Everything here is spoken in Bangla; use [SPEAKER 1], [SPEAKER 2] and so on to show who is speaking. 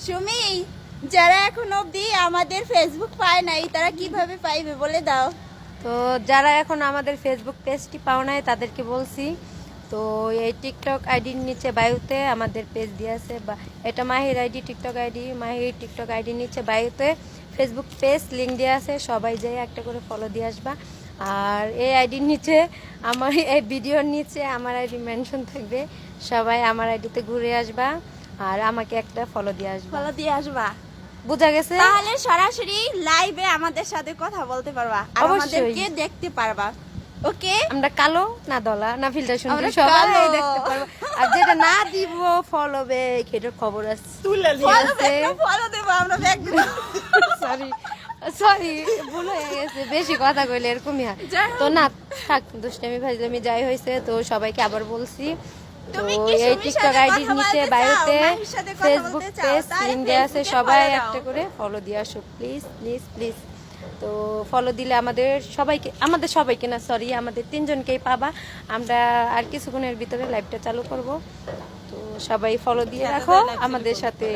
[SPEAKER 1] সুমি, যারা এখন অবধি আমাদের ফেসবুক পায় নাই তারা কিভাবে পাইবে বলে দাও।
[SPEAKER 2] তো যারা এখন আমাদের ফেসবুক পেজটি পাও নাই তাদেরকে বলছি, তো এই টিকটক আইডির নিচে বায়ুতে আমাদের পেজ দিয়ে আছে, বা এটা মাহির আইডি টিকটক আইডি, মাহির টিকটক আইডির নিচে বায়ুতে ফেসবুক পেজ লিঙ্ক দেওয়া আছে, সবাই যাই একটা করে ফলো দিয়ে আসবা। আর এই আইডির নিচে আমার এই ভিডিওর নিচে আমার আইডি মেনশন থাকবে, সবাই আমার আইডিতে ঘুরে আসবা আর আমাকে একটা ফলো দিয়ে আসবা।
[SPEAKER 1] ফলো দিয়ে আসবা,
[SPEAKER 2] বুঝা গেছে?
[SPEAKER 1] তাহলে সরাসরি লাইভে আমাদের সাথে কথা বলতে পারবা আর
[SPEAKER 2] অবশ্যই।
[SPEAKER 1] আমাদেরকে দেখতে পারবা। ওকে,
[SPEAKER 2] আমরা কালো না দলা না ফিল্টার শুনতে
[SPEAKER 1] আমরা
[SPEAKER 2] সবাই
[SPEAKER 1] কালো।
[SPEAKER 2] দেখতে পারবো। আর যেটা না দিব ফলো ব্যাক, এটার খবর আছে।
[SPEAKER 1] ফলো দেবো আমরা, ব্যাক দেব।
[SPEAKER 2] সরি সরি, ভুল হয়ে গেছে, বেশি কথা কইলে এরকমই হয়।
[SPEAKER 1] যাই হোক।
[SPEAKER 2] তো না থাক, দুষ্টামি ফাজলামি যাই হয়েছে, তো সবাইকে আবার বলছি, তো
[SPEAKER 1] তুমি কি
[SPEAKER 2] এই
[SPEAKER 1] সুমির
[SPEAKER 2] টিকটক
[SPEAKER 1] সাথে
[SPEAKER 2] আইডির
[SPEAKER 1] কথা
[SPEAKER 2] নিচে
[SPEAKER 1] বলতে
[SPEAKER 2] বায়ুতে
[SPEAKER 1] চাও? মাহির সাথে কথা
[SPEAKER 2] ফেসবুক
[SPEAKER 1] বলতে চাও?
[SPEAKER 2] পেজ
[SPEAKER 1] তাহলে
[SPEAKER 2] লিংক দেওয়া আছে,
[SPEAKER 1] ফেসবুকে
[SPEAKER 2] সবাই
[SPEAKER 1] follow দাও।
[SPEAKER 2] একটা করে ফলো দিয়ে আসো প্লিজ প্লিজ প্লিজ। তো ফলো দিলে আমাদের সবাইকে না, সরি, আমাদের 3 জনকেই পাবা। আমরা আর কিছুক্ষণের ভিতরে লাইভটা চালু করব, তো সবাই ফলো দিয়ে রাখো আমাদের সাথে।